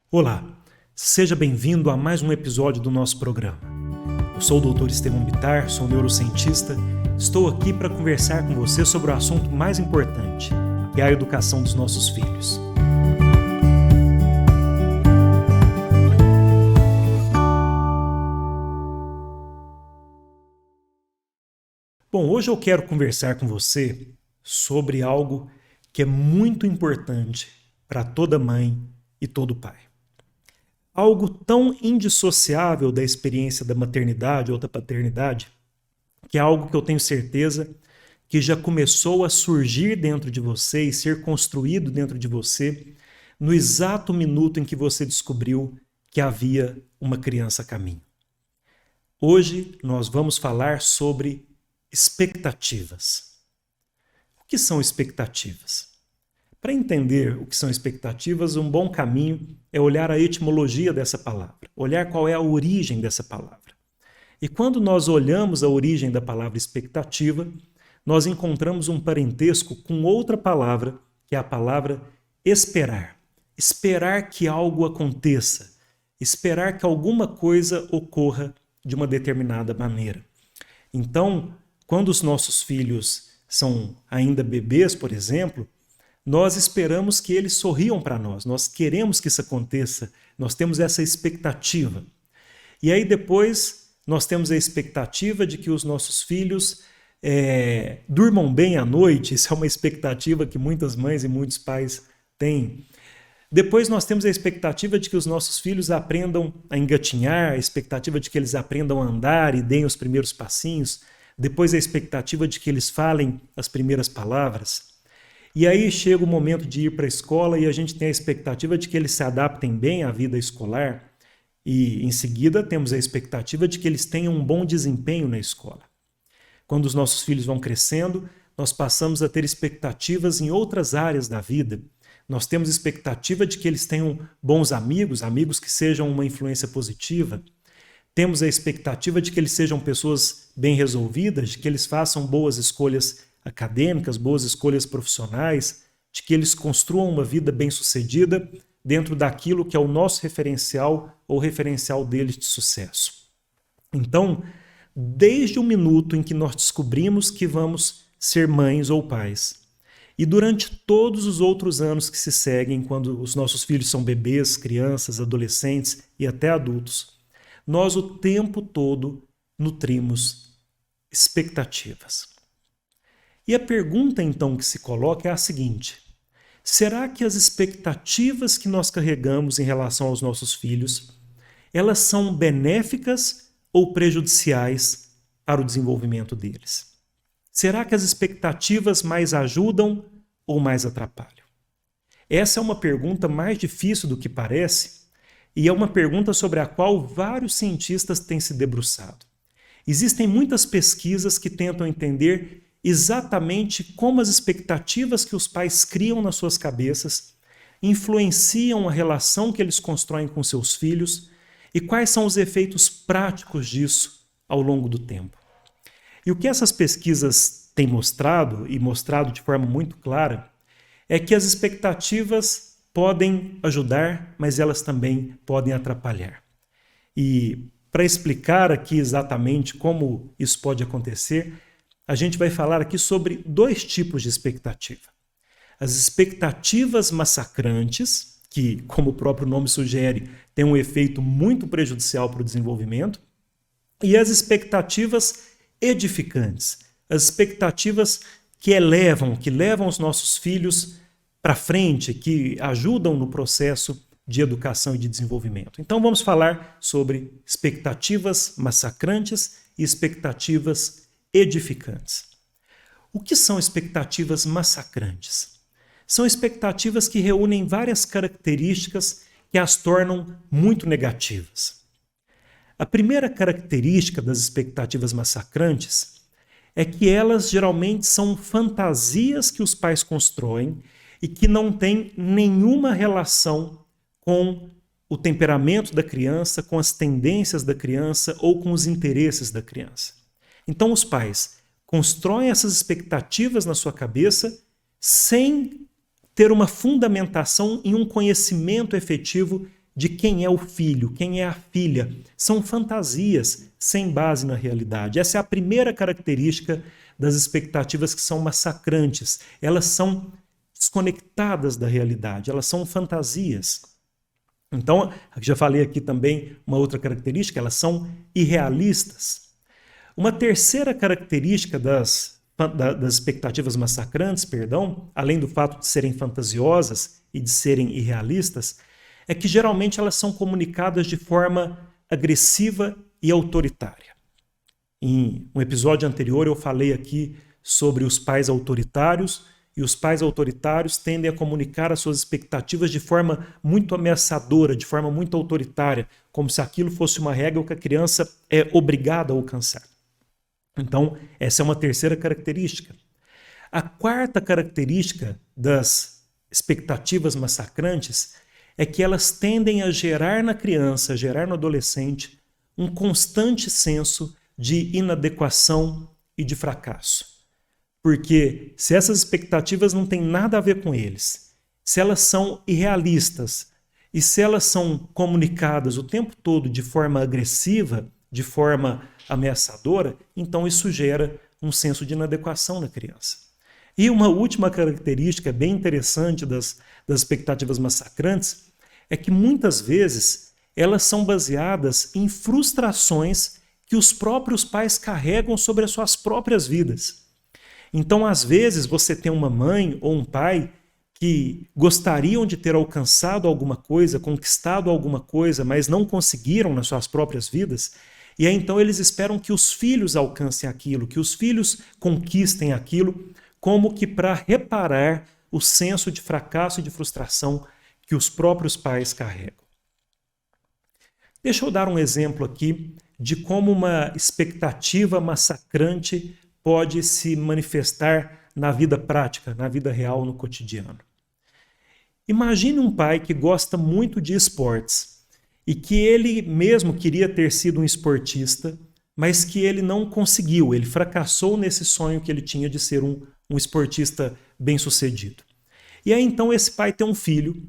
Olá, seja bem-vindo a mais um episódio do nosso programa. Eu sou o Dr. Estevão Bittar, sou neurocientista. Estou aqui para conversar com você sobre o assunto mais importante, que é a educação dos nossos filhos. Bom, hoje eu quero conversar com você sobre algo que é muito importante para toda mãe e todo pai. Algo tão indissociável da experiência da maternidade ou da paternidade, que é algo que eu tenho certeza que já começou a surgir dentro de você e ser construído dentro de você no exato minuto em que você descobriu que havia uma criança a caminho. Hoje nós vamos falar sobre expectativas. O que são expectativas? Para entender o que são expectativas, um bom caminho é olhar a etimologia dessa palavra, olhar qual é a origem dessa palavra. E quando nós olhamos a origem da palavra expectativa, nós encontramos um parentesco com outra palavra, que é a palavra esperar. Esperar que algo aconteça, esperar que alguma coisa ocorra de uma determinada maneira. Então, quando os nossos filhos são ainda bebês, por exemplo, nós esperamos que eles sorriam para nós queremos que isso aconteça, nós temos essa expectativa. E aí depois nós temos a expectativa de que os nossos filhos durmam bem à noite, isso é uma expectativa que muitas mães e muitos pais têm. Depois nós temos a expectativa de que os nossos filhos aprendam a engatinhar, a expectativa de que eles aprendam a andar e deem os primeiros passinhos, depois a expectativa de que eles falem as primeiras palavras. E aí chega o momento de ir para a escola e a gente tem a expectativa de que eles se adaptem bem à vida escolar e, em seguida, temos a expectativa de que eles tenham um bom desempenho na escola. Quando os nossos filhos vão crescendo, nós passamos a ter expectativas em outras áreas da vida. Nós temos expectativa de que eles tenham bons amigos, amigos que sejam uma influência positiva. Temos a expectativa de que eles sejam pessoas bem resolvidas, de que eles façam boas escolhas acadêmicas, boas escolhas profissionais, de que eles construam uma vida bem-sucedida dentro daquilo que é o nosso referencial ou referencial deles de sucesso. Então, desde o minuto em que nós descobrimos que vamos ser mães ou pais, e durante todos os outros anos que se seguem, quando os nossos filhos são bebês, crianças, adolescentes e até adultos, nós o tempo todo nutrimos expectativas. E a pergunta, então, que se coloca é a seguinte: será que as expectativas que nós carregamos em relação aos nossos filhos, elas são benéficas ou prejudiciais para o desenvolvimento deles? Será que as expectativas mais ajudam ou mais atrapalham? Essa é uma pergunta mais difícil do que parece e é uma pergunta sobre a qual vários cientistas têm se debruçado. Existem muitas pesquisas que tentam entender exatamente como as expectativas que os pais criam nas suas cabeças influenciam a relação que eles constroem com seus filhos e quais são os efeitos práticos disso ao longo do tempo. E o que essas pesquisas têm mostrado, e mostrado de forma muito clara, é que as expectativas podem ajudar, mas elas também podem atrapalhar. E para explicar aqui exatamente como isso pode acontecer, a gente vai falar aqui sobre dois tipos de expectativa. As expectativas massacrantes, que, como o próprio nome sugere, têm um efeito muito prejudicial para o desenvolvimento, e as expectativas edificantes, as expectativas que levam os nossos filhos para frente, que ajudam no processo de educação e de desenvolvimento. Então vamos falar sobre expectativas massacrantes e expectativas edificantes. O que são expectativas massacrantes? São expectativas que reúnem várias características que as tornam muito negativas. A primeira característica das expectativas massacrantes é que elas geralmente são fantasias que os pais constroem e que não têm nenhuma relação com o temperamento da criança, com as tendências da criança ou com os interesses da criança. Então os pais constroem essas expectativas na sua cabeça sem ter uma fundamentação em um conhecimento efetivo de quem é o filho, quem é a filha. São fantasias sem base na realidade. Essa é a primeira característica das expectativas que são massacrantes. Elas são desconectadas da realidade, elas são fantasias. Então, já falei aqui também uma outra característica, elas são irrealistas. Uma terceira característica das expectativas massacrantes, além do fato de serem fantasiosas e de serem irrealistas, é que geralmente elas são comunicadas de forma agressiva e autoritária. Em um episódio anterior eu falei aqui sobre os pais autoritários, e os pais autoritários tendem a comunicar as suas expectativas de forma muito ameaçadora, de forma muito autoritária, como se aquilo fosse uma regra que a criança é obrigada a alcançar. Então, essa é uma terceira característica. A quarta característica das expectativas massacrantes é que elas tendem a gerar na criança, a gerar no adolescente, um constante senso de inadequação e de fracasso. Porque se essas expectativas não têm nada a ver com eles, se elas são irrealistas e se elas são comunicadas o tempo todo de forma agressiva, de forma ameaçadora, então isso gera um senso de inadequação na criança. E uma última característica bem interessante das expectativas massacrantes é que muitas vezes elas são baseadas em frustrações que os próprios pais carregam sobre as suas próprias vidas. Então, às vezes, você tem uma mãe ou um pai que gostariam de ter alcançado alguma coisa, conquistado alguma coisa, mas não conseguiram nas suas próprias vidas, e aí então eles esperam que os filhos alcancem aquilo, que os filhos conquistem aquilo, como que para reparar o senso de fracasso e de frustração que os próprios pais carregam. Deixa eu dar um exemplo aqui de como uma expectativa massacrante pode se manifestar na vida prática, na vida real, no cotidiano. Imagine um pai que gosta muito de esportes e que ele mesmo queria ter sido um esportista, mas que ele não conseguiu, ele fracassou nesse sonho que ele tinha de ser um esportista bem-sucedido. E aí então esse pai tem um filho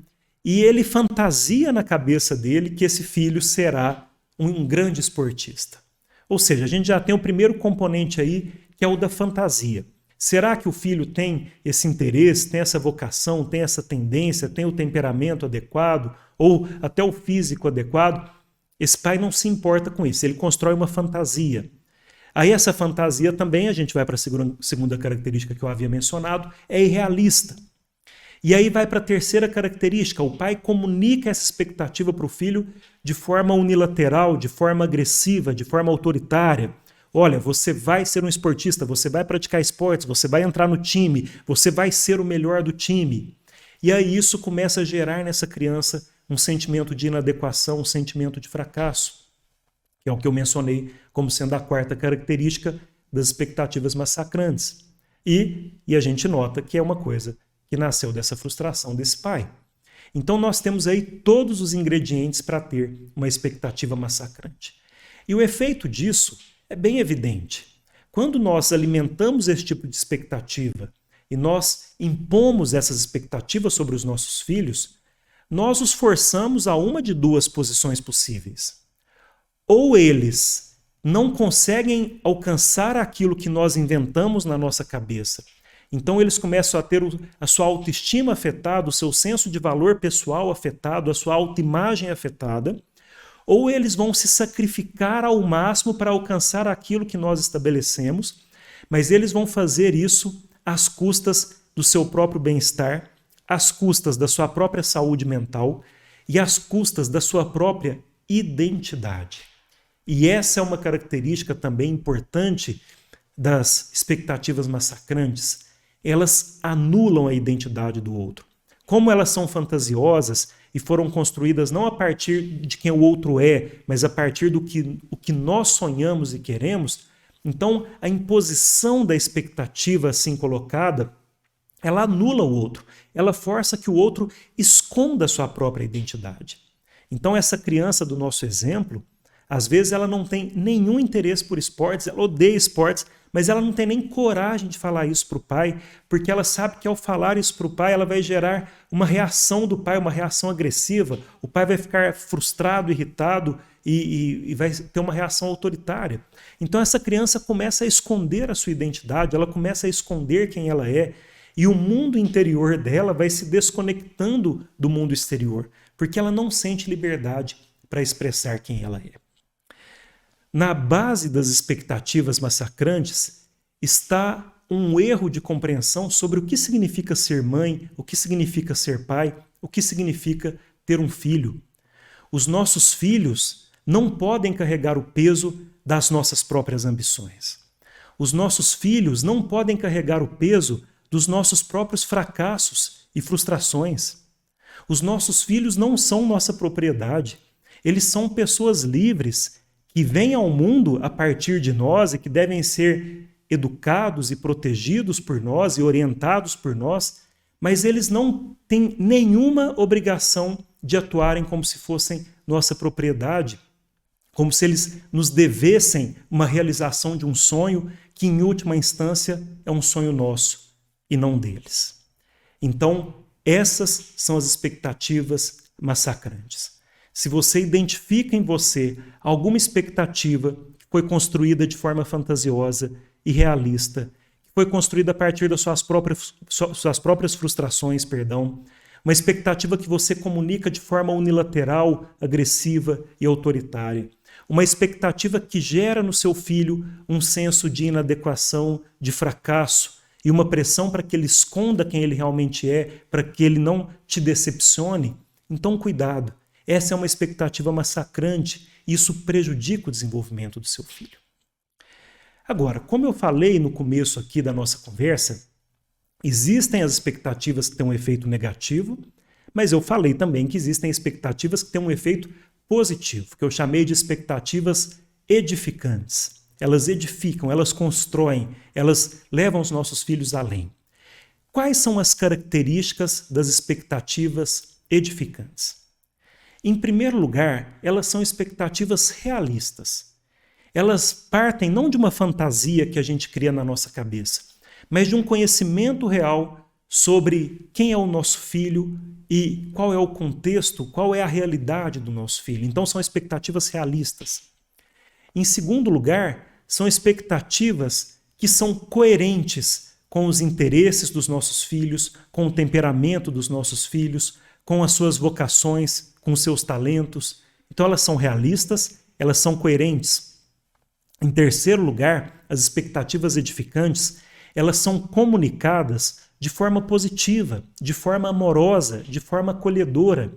e ele fantasia na cabeça dele que esse filho será um grande esportista. Ou seja, a gente já tem o primeiro componente aí, que é o da fantasia. Será que o filho tem esse interesse, tem essa vocação, tem essa tendência, tem o temperamento adequado ou até o físico adequado? Esse pai não se importa com isso, ele constrói uma fantasia. Aí essa fantasia também, a gente vai para a segunda característica que eu havia mencionado, é irrealista. E aí vai para a terceira característica, o pai comunica essa expectativa para o filho de forma unilateral, de forma agressiva, de forma autoritária. Olha, você vai ser um esportista, você vai praticar esportes, você vai entrar no time, você vai ser o melhor do time. E aí isso começa a gerar nessa criança um sentimento de inadequação, um sentimento de fracasso, que é o que eu mencionei como sendo a quarta característica das expectativas massacrantes. E a gente nota que é uma coisa que nasceu dessa frustração desse pai. Então nós temos aí todos os ingredientes para ter uma expectativa massacrante. E o efeito disso é bem evidente. Quando nós alimentamos esse tipo de expectativa e nós impomos essas expectativas sobre os nossos filhos, nós os forçamos a uma de duas posições possíveis. Ou eles não conseguem alcançar aquilo que nós inventamos na nossa cabeça. Então eles começam a ter a sua autoestima afetada, o seu senso de valor pessoal afetado, a sua autoimagem afetada, ou eles vão se sacrificar ao máximo para alcançar aquilo que nós estabelecemos, mas eles vão fazer isso às custas do seu próprio bem-estar, às custas da sua própria saúde mental e às custas da sua própria identidade. E essa é uma característica também importante das expectativas massacrantes. Elas anulam a identidade do outro. Como elas são fantasiosas e foram construídas não a partir de quem o outro é, mas a partir do que nós sonhamos e queremos, então a imposição da expectativa assim colocada, ela anula o outro, ela força que o outro esconda a sua própria identidade. Então essa criança do nosso exemplo, Às vezes ela não tem nenhum interesse por esportes, ela odeia esportes, mas ela não tem nem coragem de falar isso para o pai, porque ela sabe que ao falar isso para o pai, ela vai gerar uma reação do pai, uma reação agressiva. O pai vai ficar frustrado, irritado e vai ter uma reação autoritária. Então essa criança começa a esconder a sua identidade, ela começa a esconder quem ela é, e o mundo interior dela vai se desconectando do mundo exterior, porque ela não sente liberdade para expressar quem ela é. Na base das expectativas massacrantes está um erro de compreensão sobre o que significa ser mãe, o que significa ser pai, o que significa ter um filho. Os nossos filhos não podem carregar o peso das nossas próprias ambições. Os nossos filhos não podem carregar o peso dos nossos próprios fracassos e frustrações. Os nossos filhos não são nossa propriedade. Eles são pessoas livres que vêm ao mundo a partir de nós e que devem ser educados e protegidos por nós e orientados por nós, mas eles não têm nenhuma obrigação de atuarem como se fossem nossa propriedade, como se eles nos devessem uma realização de um sonho que, em última instância, é um sonho nosso e não deles. Então, essas são as expectativas massacrantes. Se você identifica em você alguma expectativa que foi construída de forma fantasiosa e realista, que foi construída a partir das suas próprias frustrações, uma expectativa que você comunica de forma unilateral, agressiva e autoritária, uma expectativa que gera no seu filho um senso de inadequação, de fracasso e uma pressão para que ele esconda quem ele realmente é, para que ele não te decepcione, então cuidado. Essa é uma expectativa massacrante e isso prejudica o desenvolvimento do seu filho. Agora, como eu falei no começo aqui da nossa conversa, existem as expectativas que têm um efeito negativo, mas eu falei também que existem expectativas que têm um efeito positivo, que eu chamei de expectativas edificantes. Elas edificam, elas constroem, elas levam os nossos filhos além. Quais são as características das expectativas edificantes? Em primeiro lugar, elas são expectativas realistas. Elas partem não de uma fantasia que a gente cria na nossa cabeça, mas de um conhecimento real sobre quem é o nosso filho e qual é o contexto, qual é a realidade do nosso filho. Então são expectativas realistas. Em segundo lugar, são expectativas que são coerentes com os interesses dos nossos filhos, com o temperamento dos nossos filhos, com as suas vocações, com os seus talentos. Então elas são realistas, elas são coerentes. Em terceiro lugar, as expectativas edificantes, elas são comunicadas de forma positiva, de forma amorosa, de forma acolhedora.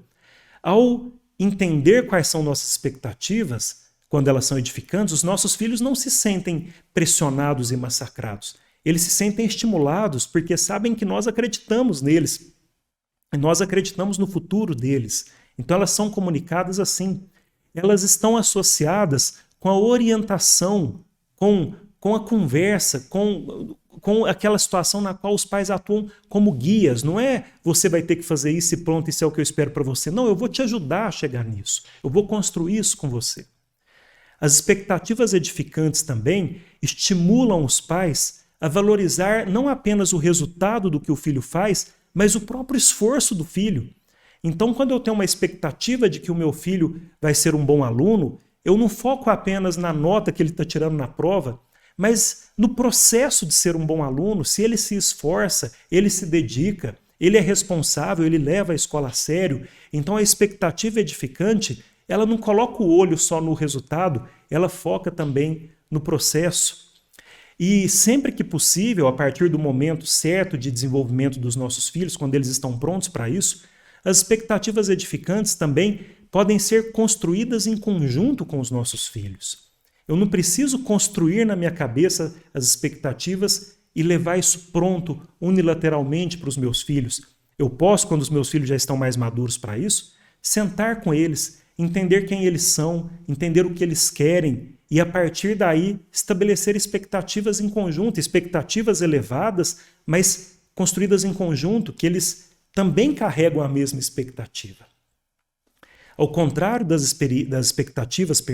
Ao entender quais são nossas expectativas, quando elas são edificantes, os nossos filhos não se sentem pressionados e massacrados. Eles se sentem estimulados porque sabem que nós acreditamos neles. E nós acreditamos no futuro deles. Então elas são comunicadas assim. Elas estão associadas com a orientação, com a conversa, com aquela situação na qual os pais atuam como guias. Não é você vai ter que fazer isso e pronto, isso é o que eu espero para você. Não, eu vou te ajudar a chegar nisso. Eu vou construir isso com você. As expectativas edificantes também estimulam os pais a valorizar não apenas o resultado do que o filho faz, mas o próprio esforço do filho. Então, quando eu tenho uma expectativa de que o meu filho vai ser um bom aluno, eu não foco apenas na nota que ele está tirando na prova, mas no processo de ser um bom aluno, se ele se esforça, ele se dedica, ele é responsável, ele leva a escola a sério. Então, a expectativa edificante, ela não coloca o olho só no resultado, ela foca também no processo. E sempre que possível, a partir do momento certo de desenvolvimento dos nossos filhos, quando eles estão prontos para isso, as expectativas edificantes também podem ser construídas em conjunto com os nossos filhos. Eu não preciso construir na minha cabeça as expectativas e levar isso pronto unilateralmente para os meus filhos. Eu posso, quando os meus filhos já estão mais maduros para isso, sentar com eles, entender quem eles são, entender o que eles querem e, a partir daí, estabelecer expectativas em conjunto, expectativas elevadas, mas construídas em conjunto, que eles também carregam a mesma expectativa. Ao contrário das expectativas,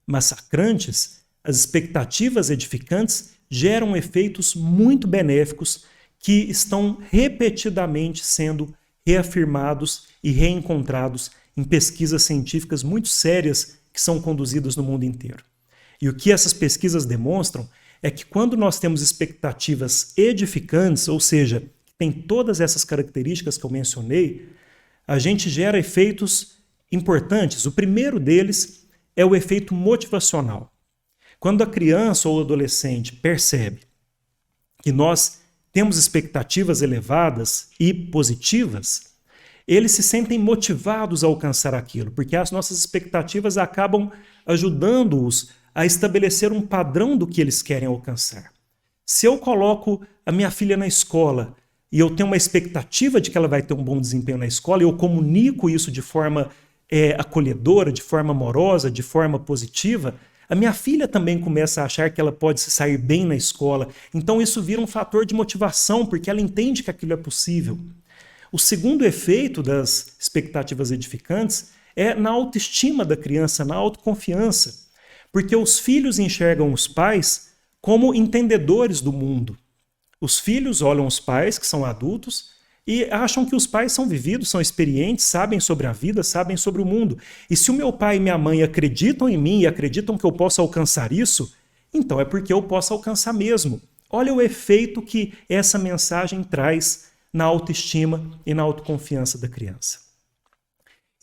massacrantes, as expectativas edificantes geram efeitos muito benéficos que estão repetidamente sendo reafirmados e reencontrados em pesquisas científicas muito sérias que são conduzidas no mundo inteiro. E o que essas pesquisas demonstram é que quando nós temos expectativas edificantes, ou seja, que tem todas essas características que eu mencionei, a gente gera efeitos importantes. O primeiro deles é o efeito motivacional. Quando a criança ou o adolescente percebe que nós temos expectativas elevadas e positivas, eles se sentem motivados a alcançar aquilo, porque as nossas expectativas acabam ajudando-os a estabelecer um padrão do que eles querem alcançar. Se eu coloco a minha filha na escola e eu tenho uma expectativa de que ela vai ter um bom desempenho na escola, e eu comunico isso de forma acolhedora, de forma amorosa, de forma positiva, a minha filha também começa a achar que ela pode se sair bem na escola. Então isso vira um fator de motivação, porque ela entende que aquilo é possível. O segundo efeito das expectativas edificantes é na autoestima da criança, na autoconfiança, porque os filhos enxergam os pais como entendedores do mundo. Os filhos olham os pais, que são adultos, e acham que os pais são vividos, são experientes, sabem sobre a vida, sabem sobre o mundo. E se o meu pai e minha mãe acreditam em mim e acreditam que eu posso alcançar isso, então é porque eu posso alcançar mesmo. Olha o efeito que essa mensagem traz na autoestima e na autoconfiança da criança.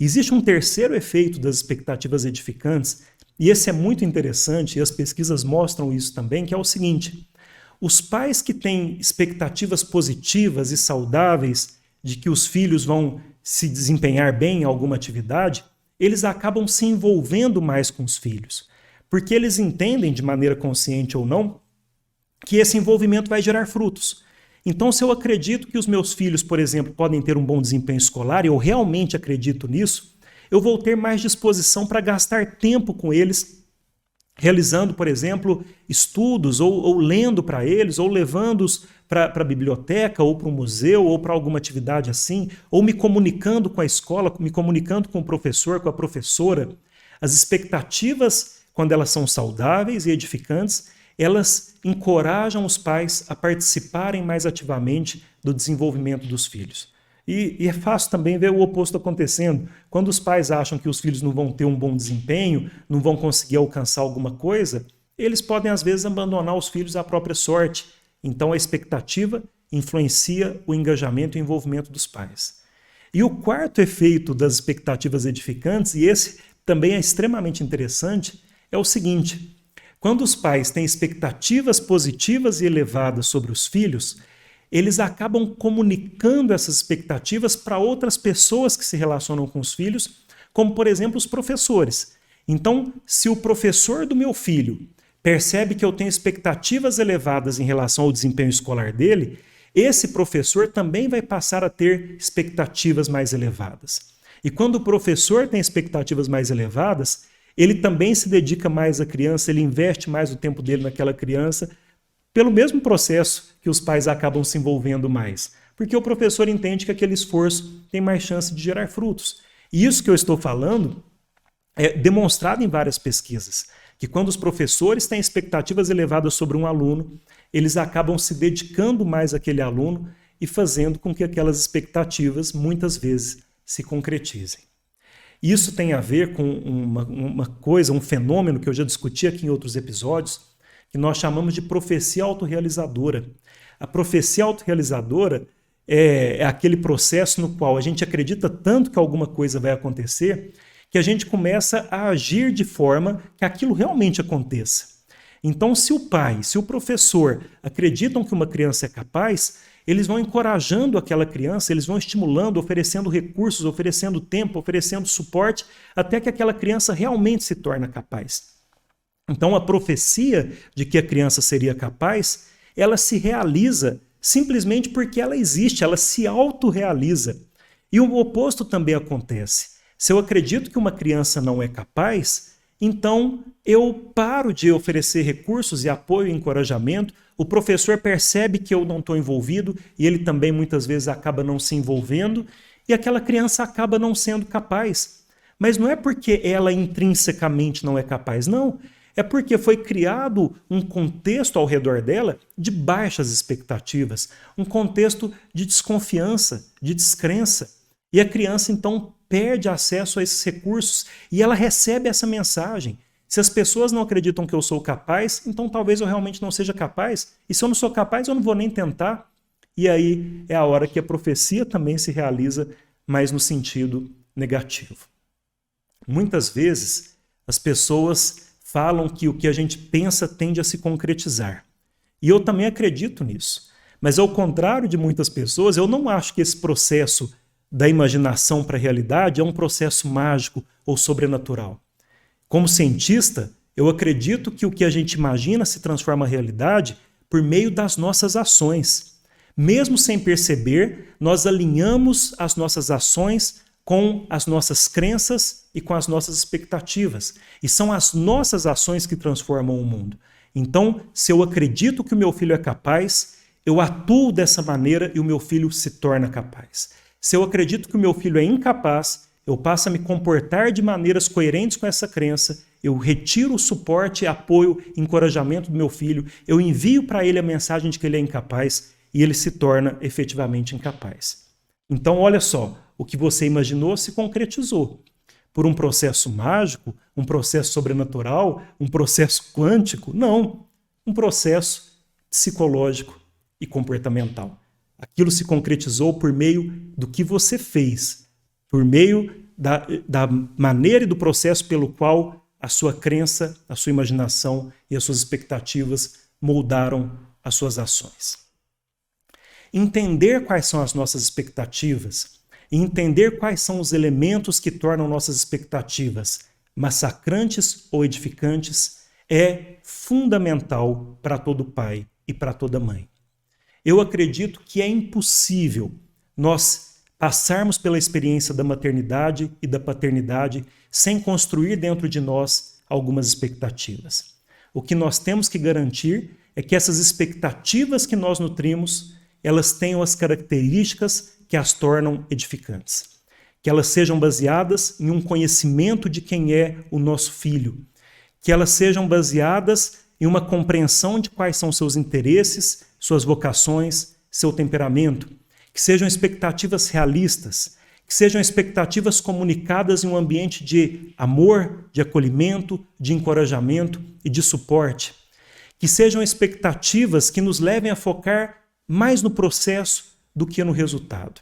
Existe um terceiro efeito das expectativas edificantes, e esse é muito interessante, e as pesquisas mostram isso também, que é o seguinte: os pais que têm expectativas positivas e saudáveis de que os filhos vão se desempenhar bem em alguma atividade, eles acabam se envolvendo mais com os filhos, porque eles entendem, de maneira consciente ou não, que esse envolvimento vai gerar frutos. Então, se eu acredito que os meus filhos, por exemplo, podem ter um bom desempenho escolar, e eu realmente acredito nisso, eu vou ter mais disposição para gastar tempo com eles, realizando, por exemplo, estudos, ou lendo para eles, ou levando-os para a biblioteca, ou para um museu, ou para alguma atividade assim, ou me comunicando com a escola, me comunicando com o professor, com a professora. As expectativas, quando elas são saudáveis e edificantes, elas encorajam os pais a participarem mais ativamente do desenvolvimento dos filhos. E é fácil também ver o oposto acontecendo. Quando os pais acham que os filhos não vão ter um bom desempenho, não vão conseguir alcançar alguma coisa, eles podem às vezes abandonar os filhos à própria sorte. Então a expectativa influencia o engajamento e o envolvimento dos pais. E o quarto efeito das expectativas edificantes, e esse também é extremamente interessante, é o seguinte: quando os pais têm expectativas positivas e elevadas sobre os filhos, eles acabam comunicando essas expectativas para outras pessoas que se relacionam com os filhos, como, por exemplo, os professores. Então, se o professor do meu filho percebe que eu tenho expectativas elevadas em relação ao desempenho escolar dele, esse professor também vai passar a ter expectativas mais elevadas. E quando o professor tem expectativas mais elevadas, ele também se dedica mais à criança, ele investe mais o tempo dele naquela criança, pelo mesmo processo que os pais acabam se envolvendo mais. Porque o professor entende que aquele esforço tem mais chance de gerar frutos. E isso que eu estou falando é demonstrado em várias pesquisas, que quando os professores têm expectativas elevadas sobre um aluno, eles acabam se dedicando mais àquele aluno e fazendo com que aquelas expectativas, muitas vezes, se concretizem. Isso tem a ver com uma coisa, um fenômeno que eu já discuti aqui em outros episódios, que nós chamamos de profecia autorrealizadora. A profecia autorrealizadora é aquele processo no qual a gente acredita tanto que alguma coisa vai acontecer, que a gente começa a agir de forma que aquilo realmente aconteça. Então, se o pai, se o professor acreditam que uma criança é capaz, eles vão encorajando aquela criança, eles vão estimulando, oferecendo recursos, oferecendo tempo, oferecendo suporte, até que aquela criança realmente se torne capaz. Então, a profecia de que a criança seria capaz, ela se realiza simplesmente porque ela existe, ela se autorrealiza. E o oposto também acontece. Se eu acredito que uma criança não é capaz, então eu paro de oferecer recursos e apoio e encorajamento, o professor percebe que eu não estou envolvido e ele também muitas vezes acaba não se envolvendo e aquela criança acaba não sendo capaz. Mas não é porque ela intrinsecamente não é capaz, não. É porque foi criado um contexto ao redor dela de baixas expectativas, um contexto de desconfiança, de descrença. E a criança, então, perde acesso a esses recursos e ela recebe essa mensagem. Se as pessoas não acreditam que eu sou capaz, então talvez eu realmente não seja capaz. E se eu não sou capaz, eu não vou nem tentar. E aí é a hora que a profecia também se realiza, mas no sentido negativo. Muitas vezes, as pessoas falam que o que a gente pensa tende a se concretizar. E eu também acredito nisso. Mas ao contrário de muitas pessoas, eu não acho que esse processo da imaginação para a realidade é um processo mágico ou sobrenatural. Como cientista, eu acredito que o que a gente imagina se transforma em realidade por meio das nossas ações. Mesmo sem perceber, nós alinhamos as nossas ações com as nossas crenças e com as nossas expectativas. E são as nossas ações que transformam o mundo. Então, se eu acredito que o meu filho é capaz, eu atuo dessa maneira e o meu filho se torna capaz. Se eu acredito que o meu filho é incapaz, eu passo a me comportar de maneiras coerentes com essa crença, eu retiro o suporte, apoio, encorajamento do meu filho, eu envio para ele a mensagem de que ele é incapaz e ele se torna efetivamente incapaz. Então, olha só, o que você imaginou se concretizou. Por um processo mágico, um processo sobrenatural, um processo quântico? Não, um processo psicológico e comportamental. Aquilo se concretizou por meio do que você fez, por meio da maneira e do processo pelo qual a sua crença, a sua imaginação e as suas expectativas moldaram as suas ações. Entender quais são as nossas expectativas e entender quais são os elementos que tornam nossas expectativas massacrantes ou edificantes é fundamental para todo pai e para toda mãe. Eu acredito que é impossível nós passarmos pela experiência da maternidade e da paternidade sem construir dentro de nós algumas expectativas. O que nós temos que garantir é que essas expectativas que nós nutrimos, elas tenham as características que as tornam edificantes. Que elas sejam baseadas em um conhecimento de quem é o nosso filho. Que elas sejam baseadas em uma compreensão de quais são seus interesses, suas vocações, seu temperamento. Que sejam expectativas realistas, que sejam expectativas comunicadas em um ambiente de amor, de acolhimento, de encorajamento e de suporte. Que sejam expectativas que nos levem a focar mais no processo do que no resultado.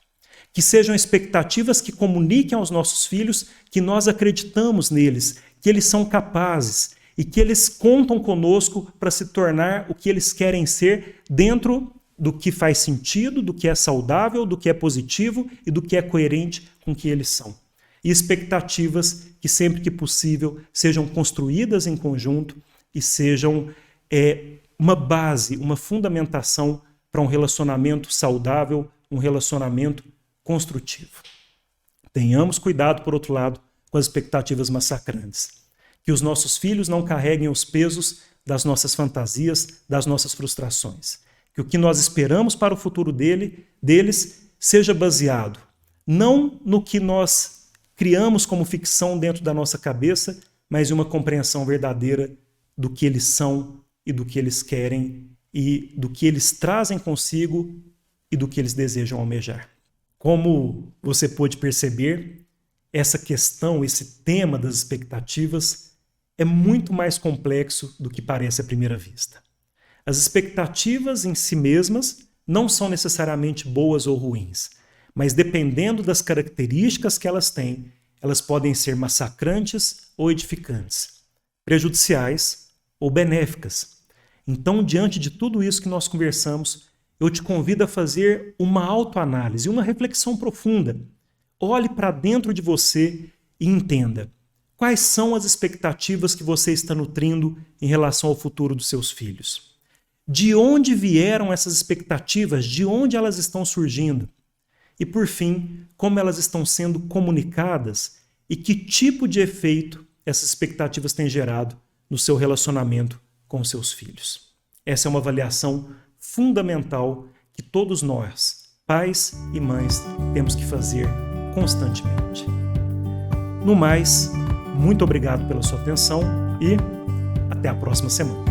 Que sejam expectativas que comuniquem aos nossos filhos que nós acreditamos neles, que eles são capazes e que eles contam conosco para se tornar o que eles querem ser dentro do que faz sentido, do que é saudável, do que é positivo e do que é coerente com o que eles são. E expectativas que, sempre que possível, sejam construídas em conjunto e sejam uma base, uma fundamentação para um relacionamento saudável, um relacionamento construtivo. Tenhamos cuidado, por outro lado, com as expectativas massacrantes. Que os nossos filhos não carreguem os pesos das nossas fantasias, das nossas frustrações. Que o que nós esperamos para o futuro deles seja baseado não no que nós criamos como ficção dentro da nossa cabeça, mas em uma compreensão verdadeira do que eles são e do que eles querem e do que eles trazem consigo e do que eles desejam almejar. Como você pôde perceber, essa questão, esse tema das expectativas é muito mais complexo do que parece à primeira vista. As expectativas em si mesmas não são necessariamente boas ou ruins, mas dependendo das características que elas têm, elas podem ser massacrantes ou edificantes, prejudiciais ou benéficas. Então, diante de tudo isso que nós conversamos, eu te convido a fazer uma autoanálise, uma reflexão profunda. Olhe para dentro de você e entenda quais são as expectativas que você está nutrindo em relação ao futuro dos seus filhos. De onde vieram essas expectativas? De onde elas estão surgindo? E, por fim, como elas estão sendo comunicadas e que tipo de efeito essas expectativas têm gerado no seu relacionamento com os seus filhos. Essa é uma avaliação fundamental que todos nós, pais e mães, temos que fazer constantemente. No mais, muito obrigado pela sua atenção e até a próxima semana.